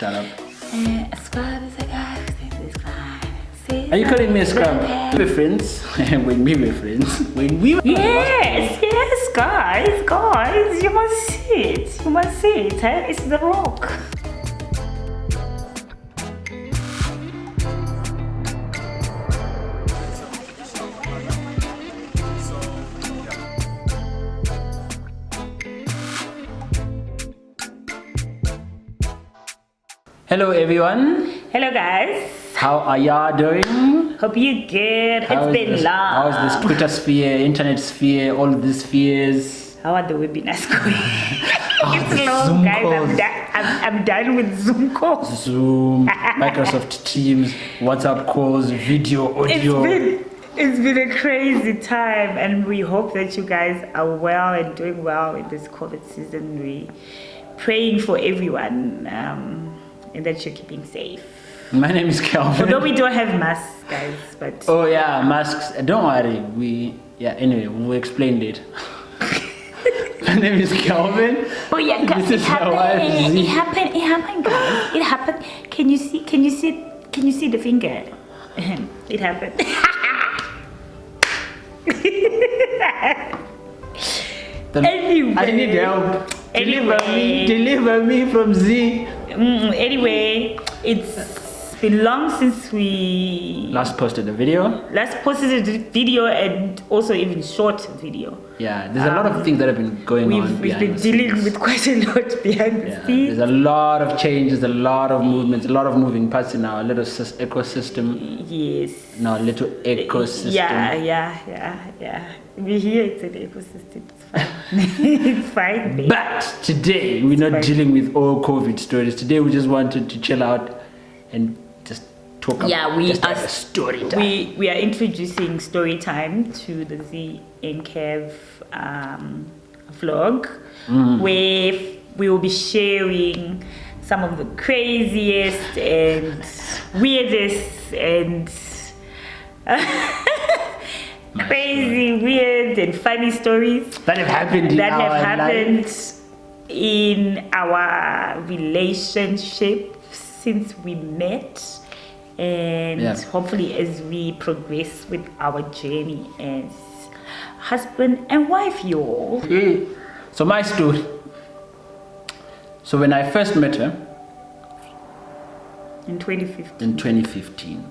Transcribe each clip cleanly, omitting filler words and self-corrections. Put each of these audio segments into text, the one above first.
start up? Scrub is a guy who says fine. Are you calling me a scrub? We're friends. When we were friends. When we were Yes, guys. You must see it. You must see it. Eh? It's The Rock. Hello everyone. Hello guys. How are y'all doing? Hope you good. It's been long. How's this Twitter sphere, internet sphere, all of these spheres? How are the webinars going? It's long, guys. I'm done with Zoom calls. Zoom, Microsoft Teams, WhatsApp calls, video, audio. It's been a crazy time, and we hope that you guys are well and doing well in this COVID season. We praying for everyone, and that you're keeping safe. My name is Kelvin. Although we don't have masks, guys, but oh yeah, masks. Don't worry. Anyway, we'll explain it. My name is Kelvin. Oh yeah, this is my wife, Zee. It happened, guys. It happened. Can you see the finger? It happened. Anyway, I need help. Deliver me from Zee. Anyway, it's been long since we last posted a video and also even short video. Yeah, there's a lot of things that have been going on. We've been dealing with quite a lot behind the scenes. There's a lot of changes, a lot of movements, a lot of moving parts in our little ecosystem. Yes. In our little ecosystem. Yeah. We hear it's an ecosystem. It's fine. It's fine. Babe. But today we're not dealing with all COVID stories. Today we just wanted to chill out and just talk about a story time. We are introducing Storytime to the Zee and Kev vlog, where we will be sharing some of the craziest and weirdest and crazy, weird and funny stories that have happened in our relationship since we met, and hopefully as we progress with our journey as husband and wife, y'all. So my story. So when I first met her in 2015.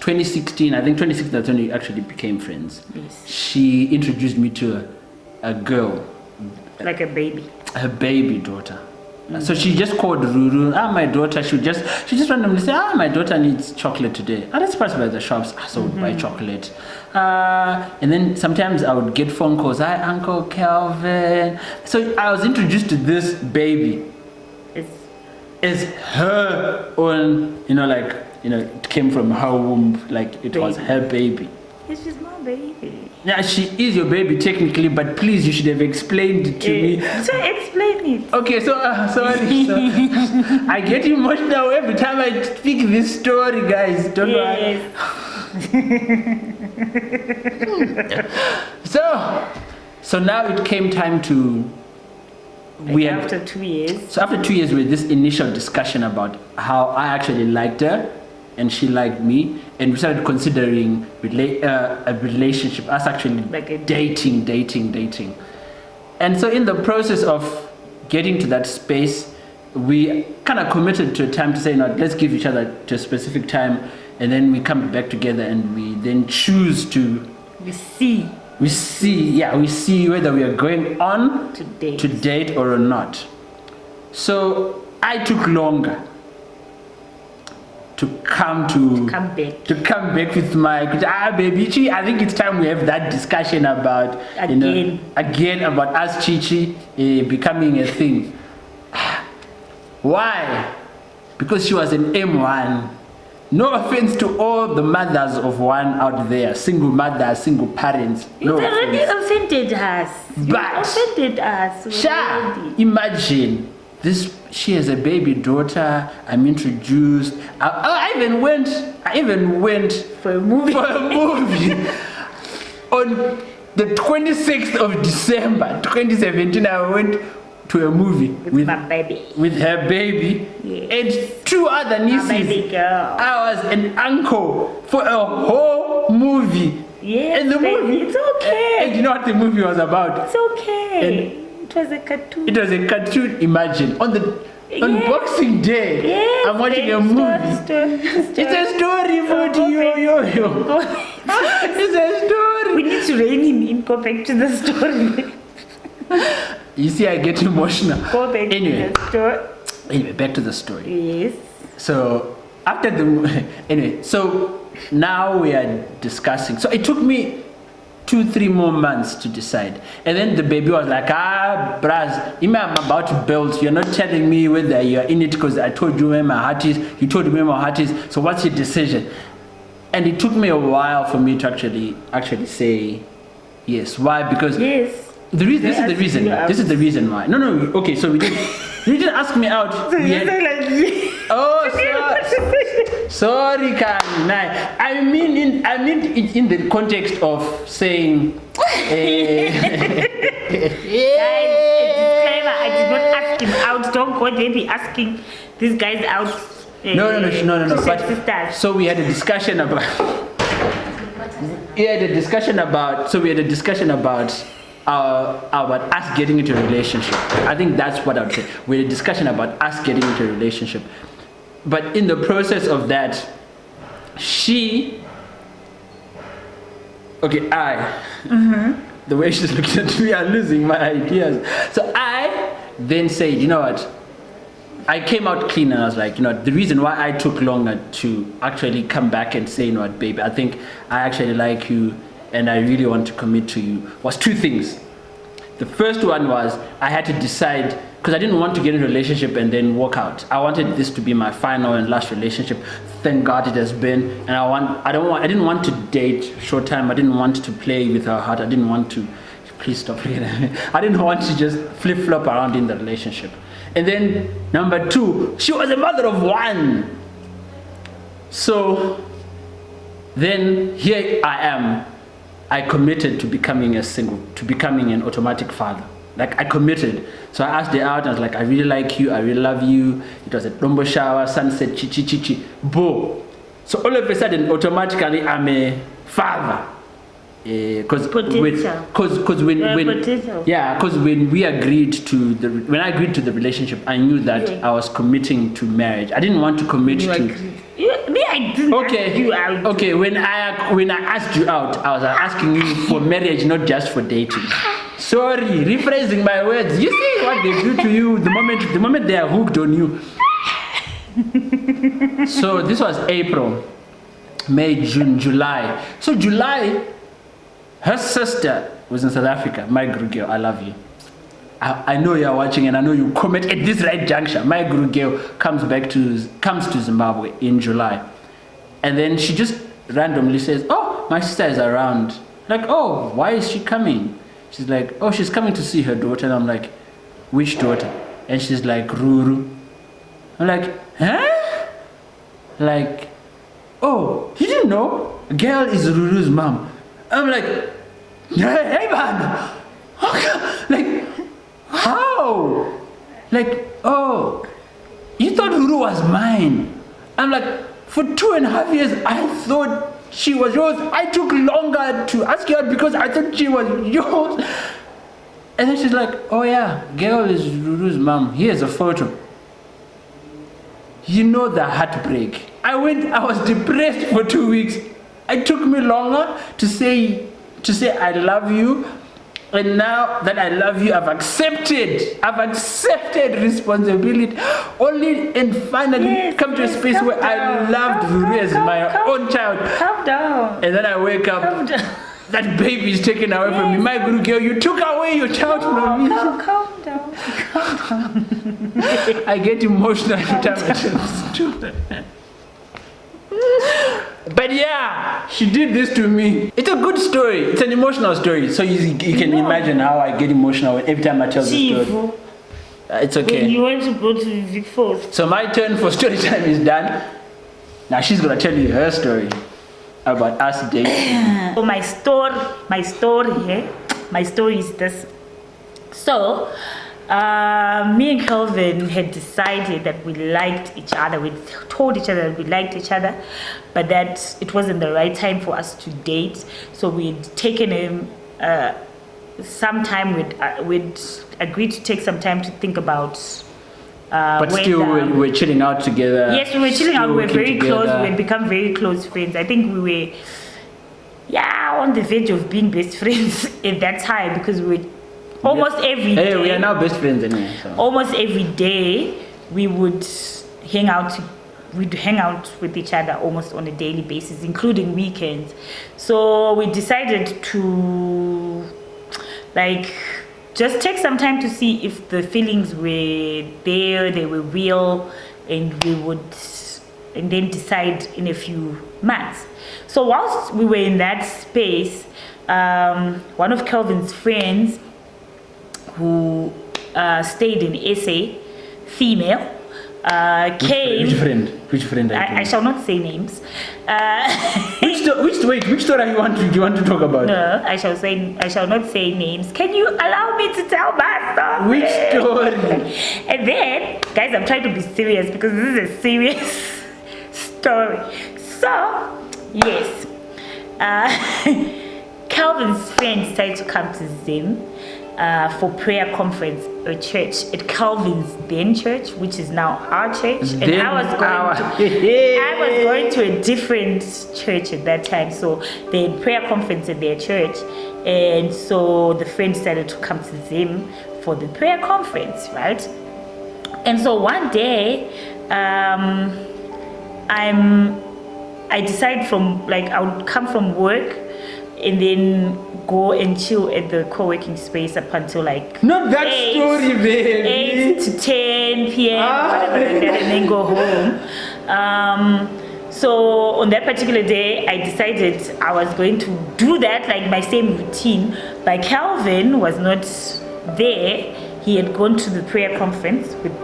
2016, I think 2016 that's when we actually became friends. Yes. She introduced me to a girl. Like a baby. Her baby daughter. So she just called Ruru. My daughter. She just randomly say, my daughter needs chocolate today. Let's pass by the shops. So we'd buy chocolate. And then sometimes I would get phone calls. Hi, Uncle Kelvin. So I was introduced to this baby. It's her own, it came from her womb, like it was her baby. It's just my baby. Yeah, she is your baby technically, but please, you should have explained it to me. So explain it. Okay, so I get emotional every time I speak this story, guys. Don't worry. So now it came time to. After 2 years. So after 2 years, we had this initial discussion about how I actually liked her and she liked me, and we started considering a relationship, us actually like dating. And so in the process of getting to that space, we kind of committed to a time to say, let's give each other to a specific time, and then we come back together and we then choose to we see whether we are going on to date or not. So I took longer to come back with my baby. I think it's time we have that discussion about again about us Chichi becoming a thing. Why? Because she was an M1. No offense to all the mothers of one out there, single mothers, single parents. You already offended us. Imagine this. She has a baby daughter. I'm introduced. I even went for a movie. On the 26th of December, 2017. I went to a movie with my baby. With her baby. Yes. And 2 other nieces. My baby girl. I was an uncle for a whole movie. Yes, and the movie, it's okay. And you know what the movie was about? It's okay. It was a cartoon. It was a cartoon. Imagine on Boxing Day. Yes, I'm watching a movie. Story. It's a story for yo. It's a story. We need to rein him in. Go back to the story. You see, I get emotional. Go back to the story. Anyway, back to the story. Yes. So after so now we are discussing. So it took me 2-3 more months to decide, and then the baby was like, braz, I'm about to build. You're not telling me whether you're in it because I told you where my heart is. You told me where my heart is. So what's your decision? And it took me a while for me to actually say yes. Why? Because yes. This is the reason. This is the reason why. No. Okay, so you didn't ask me out. So you say like, oh, sorry, Khan. I mean in the context of saying. Guys, disclaimer, I did not ask him out. Don't go there be asking these guys out. No. But, so we had a discussion about. We had a discussion about us getting into a relationship. I think that's what I would say. We had a discussion about us getting into a relationship. But in the process of that, the way she's looking at me, I'm losing my ideas. So I then said, you know what? I came out clean and I was like, you know, the reason why I took longer to actually come back and say, you know what, baby, I think I actually like you and I really want to commit to you was 2 things. The first one was I had to decide, because I didn't want to get in a relationship and then walk out. I wanted this to be my final and last relationship. Thank God it has been. And I didn't want to date short time. I didn't want to play with her heart. I didn't want to, please stop looking at me. I didn't want to just flip-flop around in the relationship. And then number 2, she was a mother of 1. So then here I am. I committed to becoming an automatic father. Like I committed. So I asked her out and I was like, I really like you, I really love you. It was a Dombo shower, sunset, chi. Bo. So all of a sudden, automatically I'm a father. Because when we agreed to when I agreed to the relationship, I knew that I was committing to marriage. I didn't want to commit to. I didn't ask you out. Okay, when I asked you out, I was asking you for marriage, not just for dating. Sorry, rephrasing my words. You see what they do to you the moment they are hooked on you. So this was April, May, June, July. So July, her sister was in South Africa. My good girl, I love you. I know you're watching and I know you comment at this right juncture. My good girl comes to Zimbabwe in July. And then she just randomly says, oh, my sister is around. Like, oh, why is she coming? She's like, oh, she's coming to see her daughter. And I'm like, which daughter? And she's like, Ruru. I'm like, huh? Like, oh, you didn't know? Girl is Ruru's mom. I'm like, hey man. Like, how? Like, oh, you thought Ruru was mine. I'm like, for 2.5 years, I thought she was yours. I took longer to ask you out because I thought she was yours. And then she's like, oh yeah, girl is Ruru's mom. Here's a photo. You know the heartbreak. I was depressed for 2 weeks. It took me longer to say I love you. And now that I love you, I've accepted responsibility. Only and finally come to a space where I loved Ruru as my own child. Calm down. And then I wake up, that baby is taken away from me. My good girl, you took away your child from me. Calm down. I get emotional every time I tell this story. But yeah, she did this to me. It's a good story. It's an emotional story. So you can imagine how I get emotional every time I tell the story. It's okay. When you want to go to Vic Falls. So my turn for story time is done. Now she's gonna tell you her story about us dating. So my story is this. So Me and Kelvin had decided that we liked each other. We told each other that we liked each other, but that it wasn't the right time for us to date. So we'd taken him some time. We'd agreed to take some time to think about. But still, we were chilling out together. Yes, we were chilling out. We were very together. close. We had become very close friends. I think we were, on the verge of being best friends at that time, because we were almost every day. Hey, we are now best friends anyway. So. Almost every day, we would hang out. We'd hang out with each other almost on a daily basis, including weekends. So we decided to, just take some time to see if the feelings were there, they were real, and then decide in a few months. So whilst we were in that space, one of Kelvin's friends who stayed in SA, female, came. Which friend? I shall not say names. Which story do you want to talk about? No, I shall not say names. Can you allow me to tell my story? Which story? And then, guys, I'm trying to be serious because this is a serious story. So, yes, Calvin's friend decided to come to Zim for prayer conference, a church at Calvin's then church, which is now our church, and I was going to a different church at that time. So they had prayer conference at their church, and so the friend decided to come to Zim for the prayer conference, right? And so one day, I decided I would come from work and then go and chill at the co-working space up until not that 8, story, baby. 8 to 10 p.m. Whatever like that, and then go home. So on that particular day, I decided I was going to do that, my same routine. But Calvin was not there. He had gone to the prayer conference with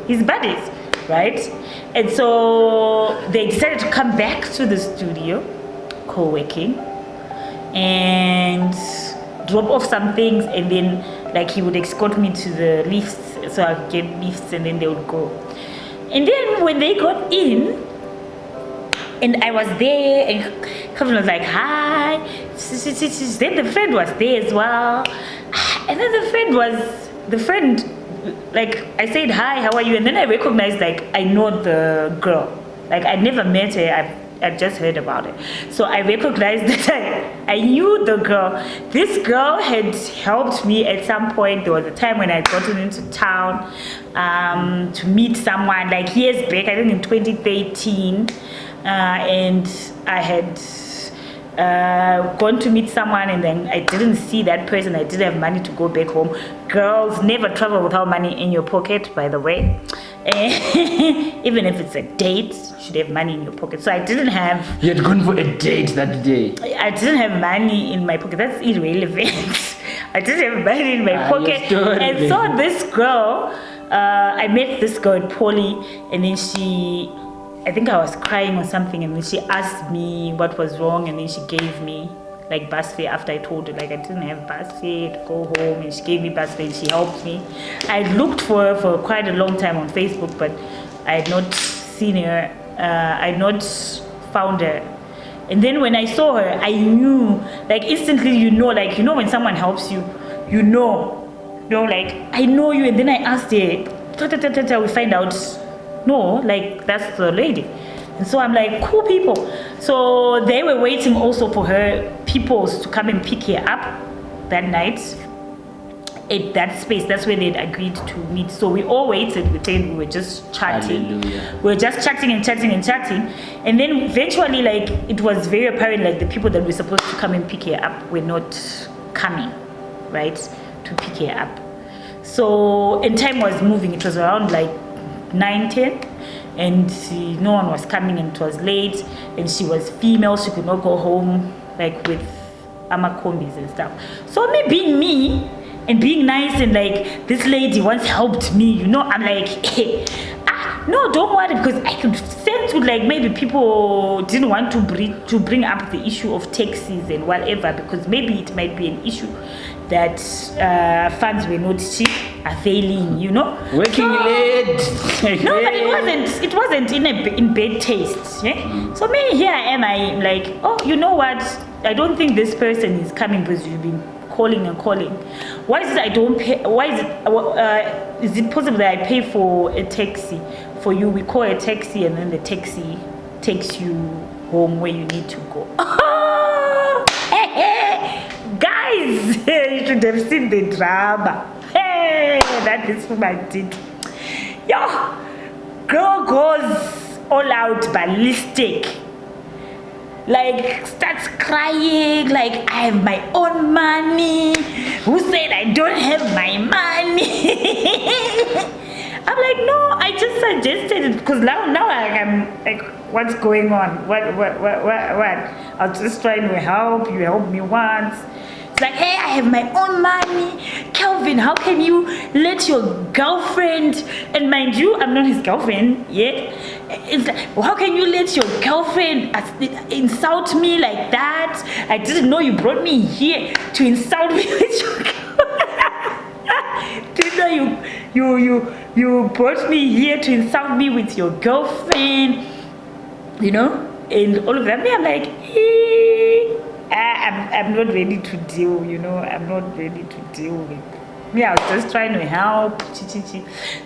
his buddies, right? And so they decided to come back to the studio, co-working, and drop off some things, and then he would escort me to the lifts, so I'd get lifts, and then they would go. And then when they got in, and I was there, and Kevin was like, hi. Then the friend was there as well, and then the friend, I said, hi, how are you? And then I recognized, I know the girl. I'd never met her. I just heard about it. So I recognized that I knew the girl. This girl had helped me at some point. There was a time when I'd gotten into town to meet someone, years back, I think in 2013. And I had gone to meet someone, and then I didn't see that person. I didn't have money to go back home. Girls never travel without money in your pocket, by the way. Even if it's a date, you should have money in your pocket. So I didn't have. You had gone for a date that day. I didn't have money in my pocket. That's irrelevant. I didn't have money in my pocket. And so this girl, I met this girl at Poly, and then I think I was crying or something, and then she asked me what was wrong, and then she gave me bus fare after I told her I didn't have bus fare to go home, and she gave me bus fare and she helped me. I looked for her for quite a long time on Facebook, but I had not seen her. I had not found her. And then when I saw her, I knew, instantly, when someone helps you, I know you. And then I asked her, we find out, no, that's the lady. And so I'm cool people. So they were waiting also for her people to come and pick her up that night at that space. That's where they'd agreed to meet. So we all waited. We were just chatting. Hallelujah. We were just chatting. And then eventually, it was very apparent, the people that were supposed to come and pick her up were not coming, right, to pick her up. So, and time was moving. It was around 9-10. And no one was coming, and it was late, and she was female. She could not go home with amakombis and stuff. So me being me and being nice, and this lady once helped me, I'm hey, no, don't worry, because I could sense maybe people didn't want to bring up the issue of taxis and whatever, because maybe it might be an issue. that funds were not cheap, availing, you know. Working late. No, but it wasn't in bad taste. Yeah? So me, here I am, I'm like, oh, you know what? I don't think this person is coming because you've been calling and calling. Why is it I don't pay? Why is it possible that I pay for a taxi for you? We call a taxi and then the taxi takes you home where you need to go. Guys, you should have seen the drama. Hey, that is what I did. Yo, girl goes all out ballistic. Like, starts crying, like, I have my own money. Who said I don't have my money? I'm like, no, I just suggested it because now I'm like, what's going on? What? I was just trying to help. You helped me once. It's like, hey, I have my own money. Kelvin, how can you let your girlfriend, and mind you, I'm not his girlfriend yet. It's like, well, how can you let your girlfriend insult me like that? I didn't know you brought me here to insult me with your girlfriend. Didn't know you brought me here to insult me with your girlfriend. You know, and all of that. I'm like, I'm not ready to deal, you know, I'm not ready to deal with. Me, I was just trying to help.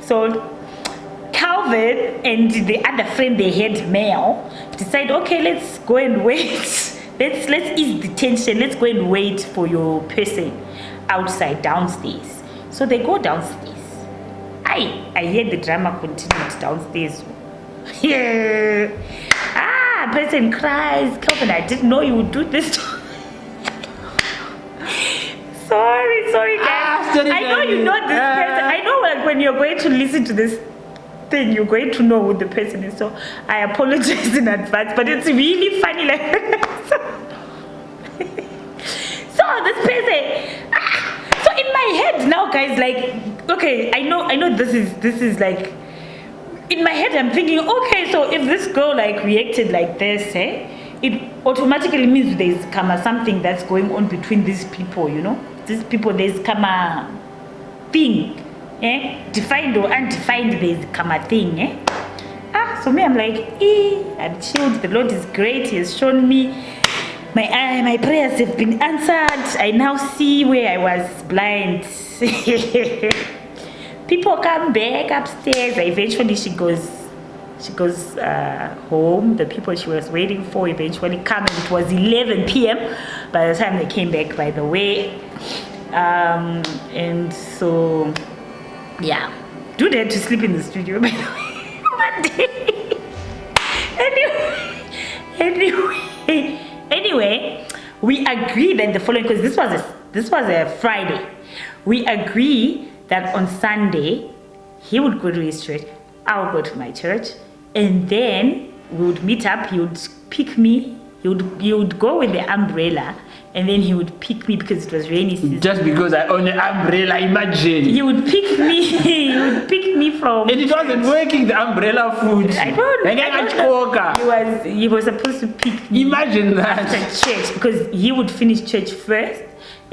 So Calvin and the other friend they had, Mel, decide, okay, let's go and wait. Let's ease the tension. Let's go and wait for your person outside downstairs. So they go downstairs. I hear the drama continued downstairs. Yeah. Person cries. Kelvin, I didn't know you would do this. sorry guys. I know you know this person. I know, like, when you're going to listen to this thing, you're going to know who the person is. So I apologize in advance, but it's really funny, like. So this person. So in my head now, guys, like, okay, I know this is like. In my head, I'm thinking, okay, so if this girl like reacted like this, it automatically means there's something that's going on between these people, you know. These people, there's thing, defined or undefined. There's thing, So me, I'm like, I'm chilled. The Lord is great. He has shown me my prayers have been answered. I now see where I was blind. People come back upstairs. Eventually she goes home. The people she was waiting for eventually come, and it was 11 p.m. by the time they came back, by the way. And so, yeah. Dude had to sleep in the studio, by the way, one day. Anyway, we agreed that the following, because this was a Friday. We agree that on Sunday he would go to his church, I'll go to my church, and then we would meet up. He would pick me. He would go with the umbrella, and then he would pick me because it was rainy season. Just because I own an umbrella, imagine. He would pick me. He would pick me from. And it wasn't working. The umbrella food. I don't know. He was supposed to pick me. Imagine that. After church, because he would finish church first,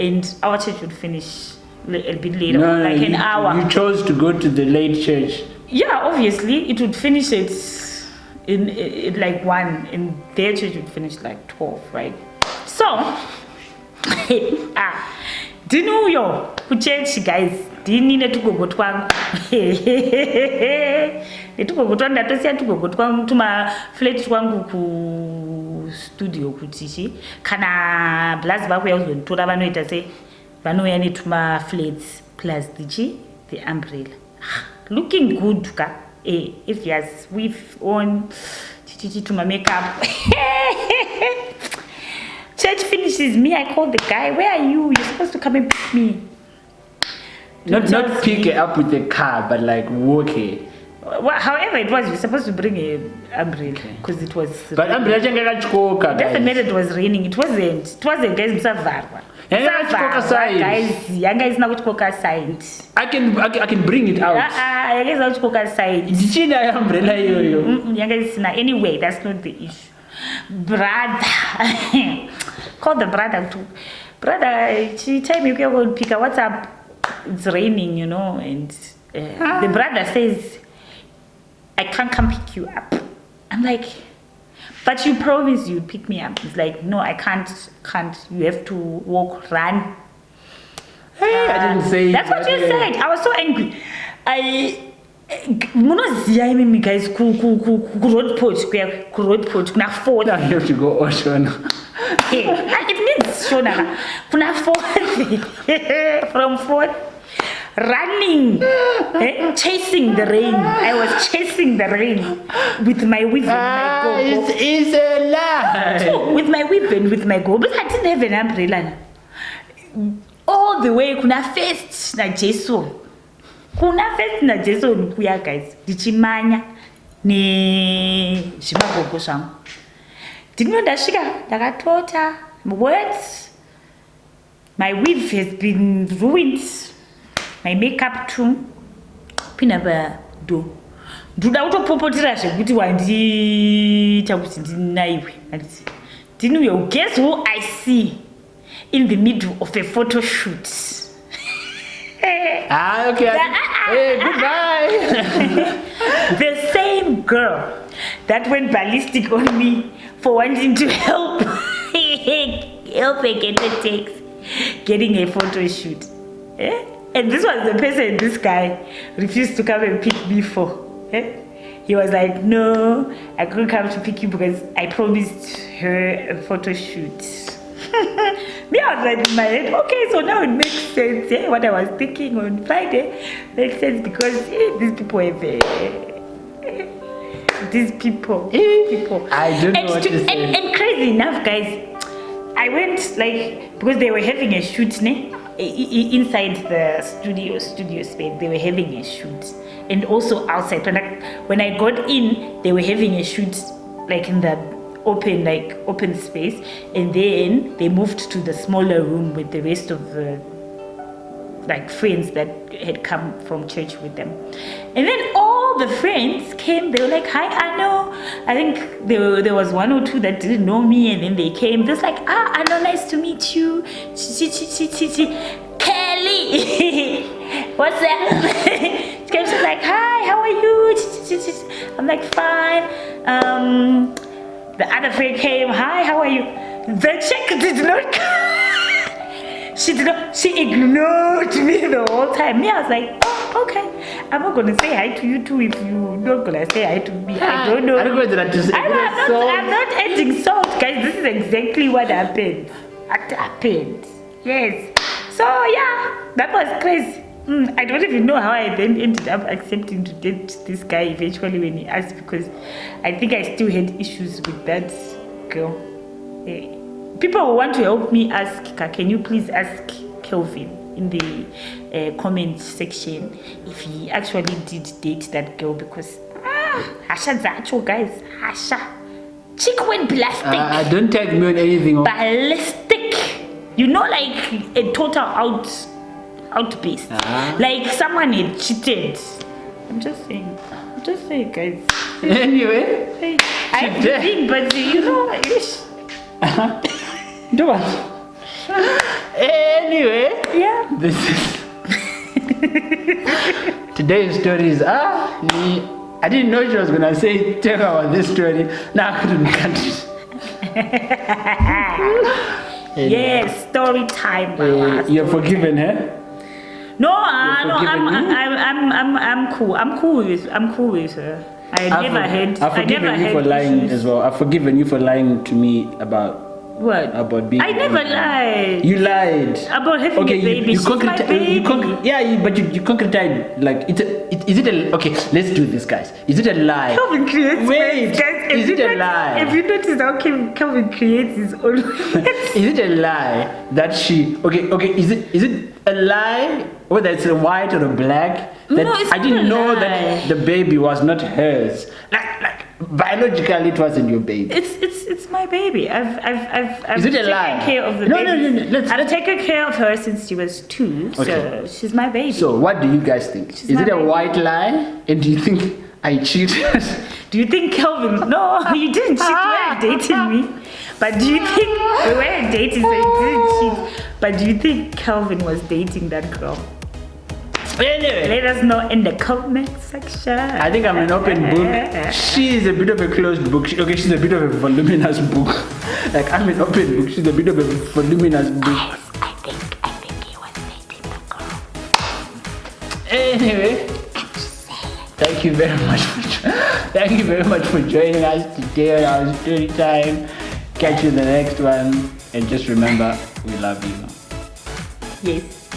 and our church would finish a bit later, like an hour. You chose to go to the late church. Yeah, obviously it would finish in like 1, and their church would finish like 12, right? So dinu yo ku church, guys, dini netugogo twangu netugogo twangu ndatosia tugogo twangu tuma flat twangu ku studio kutishi kana blazi bako yazontora vanoita se vanouya netuma flats plus the umbrella, looking good ka. If he has weave on tuma makeup. Church finishes, me, I call the guy, where are you? You're supposed to come and pick me. Not pick it up with the car, but like walk it. Well, however it was, you're supposed to bring an umbrella because it was. But umbrella doesn't matter. It was raining. It wasn't. Guys, guys, now side. I can bring it out. Anyway, that's not the issue. Brother, call the brother too. brother, she tell me, okay, pick up, what's up? It's raining, you know, and the brother says, I can't come pick you up. I'm like, but you promised you'd pick me up. He's like, no, I can't. You have to walk, run. Hey, I didn't say that's what you said. I was so angry. Guys, road port, kuna fourth. I have to go Ocean. It means Shona. Kuna fourth. From fourth. Running, chasing the rain. I was chasing the rain with my whip and my go. It's a lie. So, with my whip and with my go, but I didn't have an umbrella. All the way, kuna first na Jesu. Kuna first na Jesu nikuya guys. Dichimanya ni shimagogo sham. Didn't ndashika ndakatota. Words. My whip has been ruined. My makeup too. Pinaba do. Nduda utopopotera zvekuti wandiita kuti ndinaiwe. Didn't you guess who I see in the middle of a photo shoot? Okay. Hey, goodbye. The same girl that went ballistic on me for wanting to help her get a text, getting a photo shoot. And this was the person this guy refused to come and pick me for. He was like, no, I couldn't come to pick you because I promised her a photo shoot. Me, I was like in my head, okay, so now it makes sense. What I was thinking on Friday makes sense because these people have these people. I don't know what to say. And crazy enough, guys, I went like, because they were having a shoot inside the studio space. They were having a shoot, and also outside. When I got in, they were having a shoot like in the open space, and then they moved to the smaller room with the rest of the friends that had come from church with them. And then all the friends came. They were like, hi, Anno. I think there was one or two that didn't know me, and then they came. They was like, Anno, nice to meet you. Kelly, what's that? She's like, hi, how are you? I'm like, fine. The other friend came, hi, how are you? The chick did not come. She ignored me the whole time. Me, I was like, oh, okay. I'm not gonna say hi to you too if you're not gonna say hi to me. I don't know. I don't know what to say. I'm not adding salt, guys. This is exactly what happened. It happened. Yes. So yeah, that was crazy. I don't even know how I then ended up accepting to date this guy eventually when he asked, because I think I still had issues with that girl. People who want to help me ask, can you please ask Kelvin in the comment section if he actually did date that girl, because Hasha Zacho, guys, Hasha. Chick went ballistic. Don't tag me on anything. Ballistic. You know, like a total outbeast. Like someone had cheated. I'm just saying, guys. Anyway, I have to think, but you know, do what? Anyway, yeah. This is today's story is I didn't know she was gonna tell about this story. Now I couldn't cut it. Yes, story time. You're forgiven, huh? No, I'm cool. I'm cool with her. I've forgiven you for lying as well. I've forgiven you for lying to me about what? About being. I never lied. You lied about having a baby. You but you concretized like is it a okay? Let's do this, guys. Is it a lie? Kelvin creates. Wait, guys, is it a lie? If you notice how Kelvin creates his own. Is it a lie that she? Okay. Is it a lie whether it's a white or a black? That No, it's I didn't not a know lie. that the baby was not hers. Like biologically, it wasn't your baby. It's my baby. I've Is it a taken lie? care of the No, baby. no. I've taken care of her since she was 2. Okay. So she's my baby. So what do you guys think? She's Is my it a baby. white lie? And do you think I cheated? Do you think Kelvin? No, you didn't cheat. You were dating me. But do you think we weren't dating, so he didn't cheat? But do you think Kelvin was dating that girl? Anyway, Let us know in the comment section. I think I'm an open book. She is a bit of a closed book. She's a bit of a voluminous book. Like, I'm an open book. She's a bit of a voluminous book. I think he was dating the girl. Anyway, thank you very much. Thank you very much for joining us today on our story time. Catch you in the next one, and just remember, we love you. Yes.